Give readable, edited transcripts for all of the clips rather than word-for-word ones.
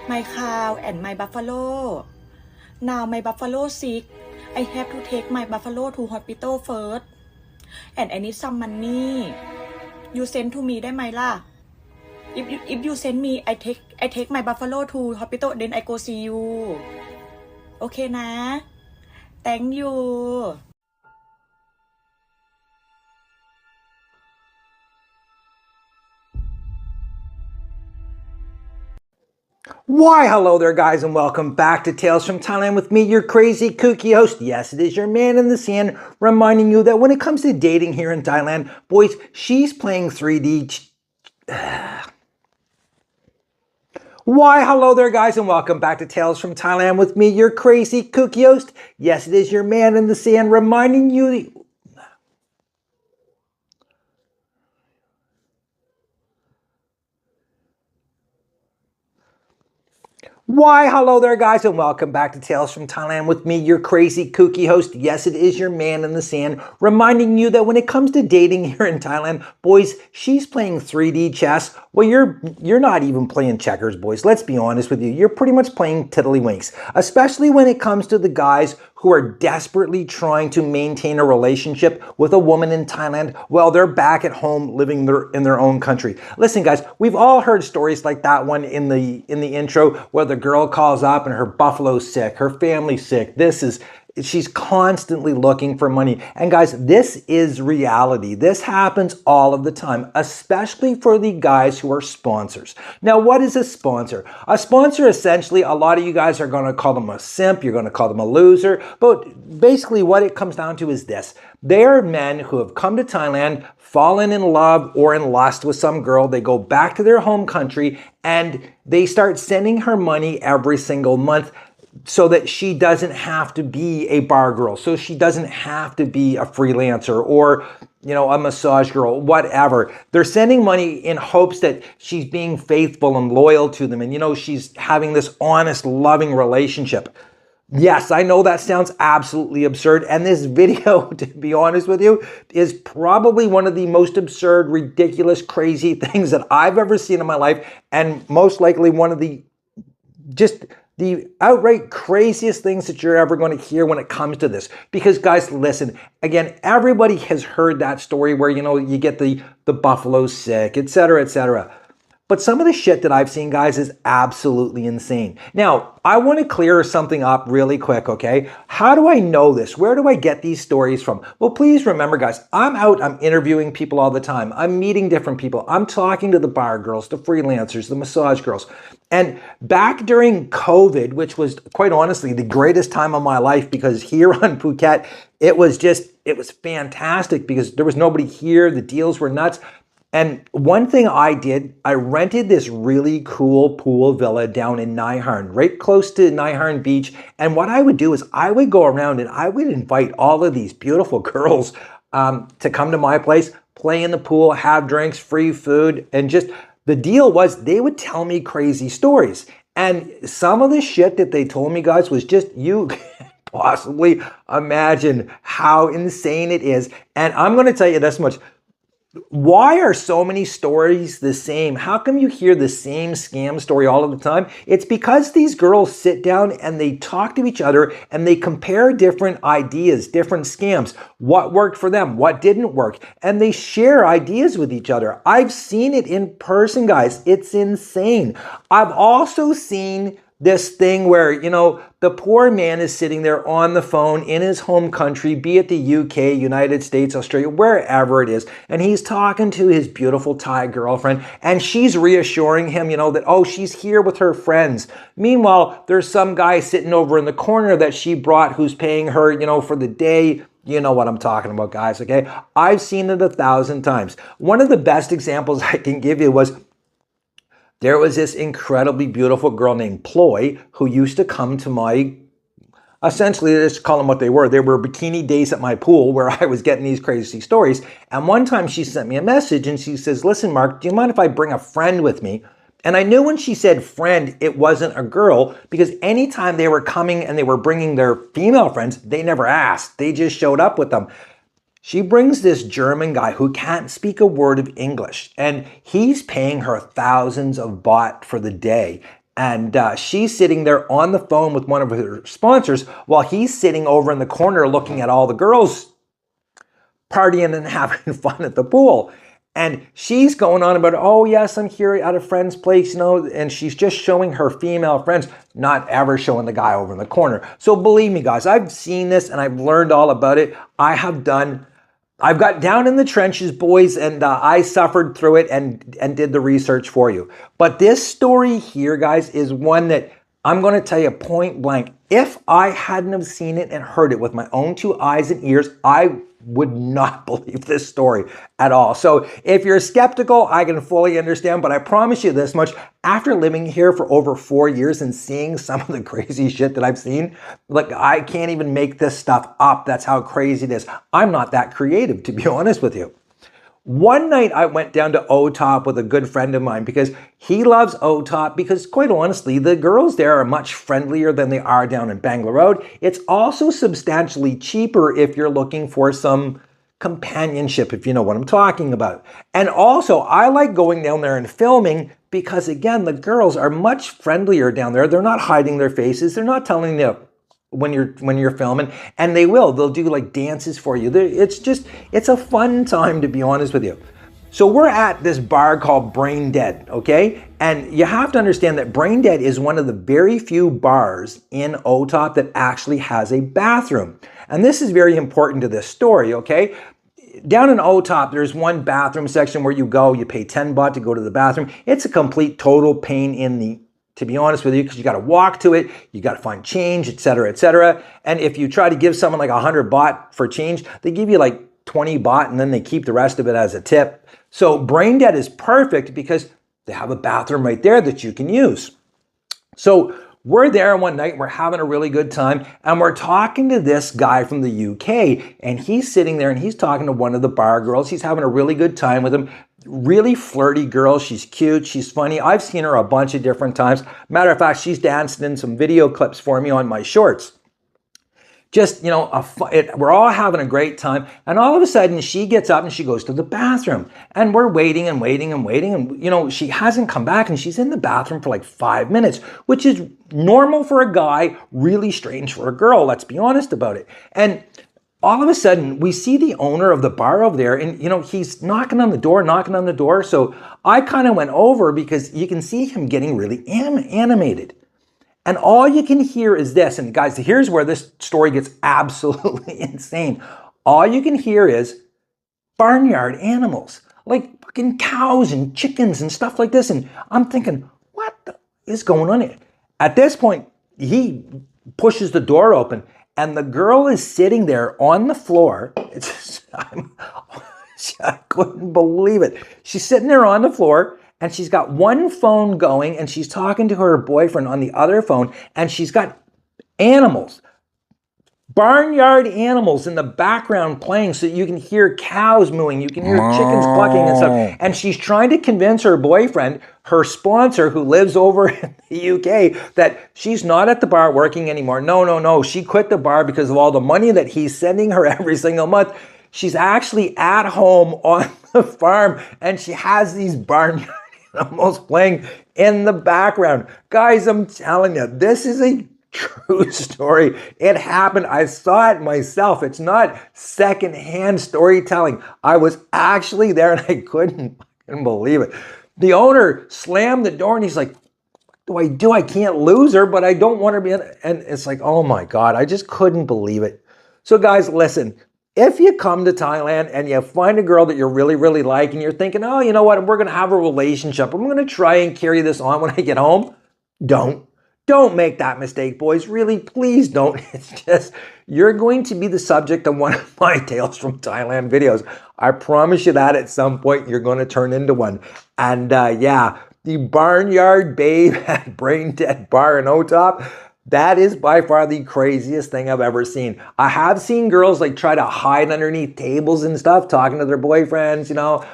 my cow and my buffalo. Now my buffalo sick. I have to take my buffalo to hospital first. And I need some money. You send to me ได้ไหมล่ะ if you send me I take my buffalo to hospital then I go see you โอเคนะ thank you Why, hello there, guys, and welcome back to Tales from Thailand with me, your crazy, kooky host. Yes, it is your man in the sand, reminding you that when it comes to dating here in Thailand, boys, she's playing 3D. Why, hello there, guys, and welcome back to Tales from Thailand with me, your crazy, kooky host. Yes, it is your man in the sand, reminding you. Why, hello there, guys, and welcome back to Tales from Thailand with me, your crazy, kooky host. Yes, it is your man in the sand, reminding you that when it comes to dating here in Thailand, boys, she's playing 3D chess. Well, you're not even playing checkers, boys. Let's be honest with you. You're pretty much playing tiddlywinks, especially when it comes to the guys who are desperately trying to maintain a relationship with a woman in Thailand while they're back at home living in their own country. Listen, guys, we've all heard stories like that one in the intro where the girl calls up and her buffalo's sick, her family's sick. She's constantly looking for money. And guys, this is reality. This happens all of the time, especially for the guys who are sponsors. Now, what is a sponsor? A sponsor, essentially, a lot of you guys are going to call them a simp, you're going to call them a loser, but basically what it comes down to is this. They are men who have come to Thailand, fallen in love or in lust with some girl. They go back to their home country and they start sending her money every single month, so that she doesn't have to be a bar girl, so she doesn't have to be a freelancer or, a massage girl, whatever. They're sending money in hopes that she's being faithful and loyal to them and, she's having this honest, loving relationship. Yes, I know that sounds absolutely absurd, and this video, to be honest with you, is probably one of the most absurd, ridiculous, crazy things that I've ever seen in my life, and most likely one of the outright craziest things that you're ever going to hear when it comes to this. Because guys, listen, again, everybody has heard that story where, you get the buffalo sick, etc., etc. But some of the shit that I've seen, guys, is absolutely insane. Now, I want to clear something up really quick, okay? How do I know this? Where do I get these stories from? Well, please remember, guys, I'm interviewing people all the time. I'm meeting different people. I'm talking to the bar girls, the freelancers, the massage girls. And back during COVID, which was quite honestly the greatest time of my life, because here on Phuket, it was fantastic because there was nobody here. The deals were nuts. And one thing I did, I rented this really cool pool villa down in Nai Harn, right close to Nai Harn Beach. And what I would do is I would go around and I would invite all of these beautiful girls to come to my place, play in the pool, have drinks, free food. And just the deal was they would tell me crazy stories. And some of the shit that they told me, guys, was just, you can't possibly imagine how insane it is. And I'm going to tell you this much. Why are so many stories the same? How come you hear the same scam story all of the time? It's because these girls sit down and they talk to each other and they compare different ideas, different scams, what worked for them, what didn't work, and they share ideas with each other. I've seen it in person, guys. It's insane. I've also seen this thing where, the poor man is sitting there on the phone in his home country, be it the UK, United States, Australia, wherever it is, and he's talking to his beautiful Thai girlfriend, and she's reassuring him, that, oh, she's here with her friends. Meanwhile, there's some guy sitting over in the corner that she brought who's paying her, for the day. You know what I'm talking about, guys, okay? I've seen it 1,000 times. One of the best examples I can give you was, there was this incredibly beautiful girl named Ploy who used to come to essentially, let's call them what they were. They were bikini days at my pool where I was getting these crazy stories. And one time she sent me a message and she says, listen, Mark, do you mind if I bring a friend with me? And I knew when she said friend, it wasn't a girl, because anytime they were coming and they were bringing their female friends, they never asked. They just showed up with them. She brings this German guy who can't speak a word of English, and he's paying her thousands of baht for the day. And she's sitting there on the phone with one of her sponsors while he's sitting over in the corner looking at all the girls partying and having fun at the pool. And she's going on about, oh yes, I'm here at a friend's place, and she's just showing her female friends, not ever showing the guy over in the corner. So believe me, guys, I've seen this and I've learned all about it. I've got down in the trenches, boys, and I suffered through it and did the research for you. But this story here, guys, is one that I'm going to tell you point blank. If I hadn't have seen it and heard it with my own 2 eyes and ears, I would not believe this story at all. So if you're skeptical, I can fully understand, but I promise you this much, after living here for over 4 years and seeing some of the crazy shit that I've seen, look, I can't even make this stuff up. That's how crazy it is. I'm not that creative, to be honest with you. One night I went down to OTOP with a good friend of mine because he loves OTOP because, quite honestly, the girls there are much friendlier than they are down in Bangla Road. It's also substantially cheaper if you're looking for some companionship, if you know what I'm talking about. And also, I like going down there and filming because, again, the girls are much friendlier down there. They're not hiding their faces. They're not telling you when you're filming, and they'll do like dances for you. It's a fun time, to be honest with you. So we're at this bar called Brain Dead, okay? And you have to understand that Brain Dead is one of the very few bars in OTOP that actually has a bathroom. And this is very important to this story, okay? Down in OTOP, there's one bathroom section where you pay 10 baht to go to the bathroom. It's a complete total pain in the, to be honest with you, because you got to walk to it, you got to find change, etc., etc. And if you try to give someone like 100 baht for change, they give you like 20 baht and then they keep the rest of it as a tip. So Brain Dead is perfect because they have a bathroom right there that you can use. So we're there one night, we're having a really good time, and we're talking to this guy from the UK, and he's sitting there and he's talking to one of the bar girls. He's having a really good time with him. Really flirty girl. She's cute. She's funny. I've seen her a bunch of different times. Matter of fact, she's dancing in some video clips for me on my shorts. Just, we're all having a great time. And all of a sudden, she gets up and she goes to the bathroom. And we're waiting and waiting and waiting. And, she hasn't come back and she's in the bathroom for like 5 minutes, which is normal for a guy, really strange for a girl. Let's be honest about it. And all of a sudden, we see the owner of the bar over there and, he's knocking on the door. So I kind of went over because you can see him getting really animated. And all you can hear is this. And guys, here's where this story gets absolutely insane. All you can hear is barnyard animals, like fucking cows and chickens and stuff like this. And I'm thinking, what is going on here? At this point, he pushes the door open and the girl is sitting there on the floor. I couldn't believe it. She's sitting there on the floor and she's got one phone going and she's talking to her boyfriend on the other phone, and she's got animals, barnyard animals in the background playing so you can hear cows mooing, you can hear chickens clucking and stuff. And she's trying to convince her boyfriend, her sponsor who lives over in the UK, that she's not at the bar working anymore. No. She quit the bar because of all the money that he's sending her every single month. She's actually at home on the farm and she has these barnyard almost playing in the background. Guys, I'm telling you, this is a true story. It happened. I saw it myself. It's not secondhand storytelling. I was actually there and I couldn't believe it. The owner slammed the door and he's like, what do I do? I can't lose her, but I don't want her to be in. And it's like, oh my God, I just couldn't believe it. So guys, listen. If you come to Thailand and you find a girl that you really, really like and you're thinking, oh, you know what, we're going to have a relationship, I'm going to try and carry this on when I get home, don't make that mistake, boys. Really, please don't. It's just, you're going to be the subject of one of my Tales from Thailand videos. I promise you that at some point you're going to turn into one. And the Barnyard Babe at Brain Dead Bar in OTOP, that is by far the craziest thing I've ever seen. I have seen girls like try to hide underneath tables and stuff, talking to their boyfriends,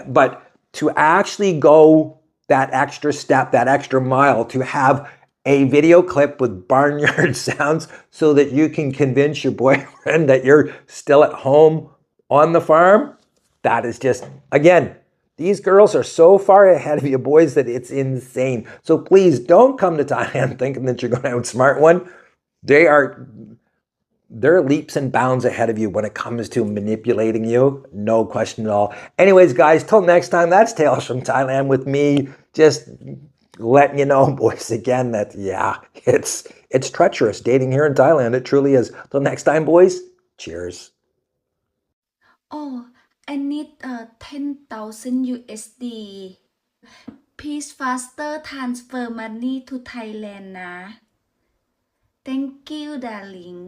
but to actually go that extra step, that extra mile, to have a video clip with barnyard sounds so that you can convince your boyfriend that you're still at home on the farm, that is just, again, These girls are so far ahead of you boys that it's insane. So please don't come to Thailand thinking that you're going to outsmart one. They're leaps and bounds ahead of you when it comes to manipulating you. No question at all. Anyways, guys, till next time, that's Tales from Thailand with me. Just letting you know, boys, again, that yeah, it's treacherous dating here in Thailand. It truly is. Till next time, boys, cheers. Oh, I need 10,000 USD. Please faster transfer money to Thailand นะ Thank you darling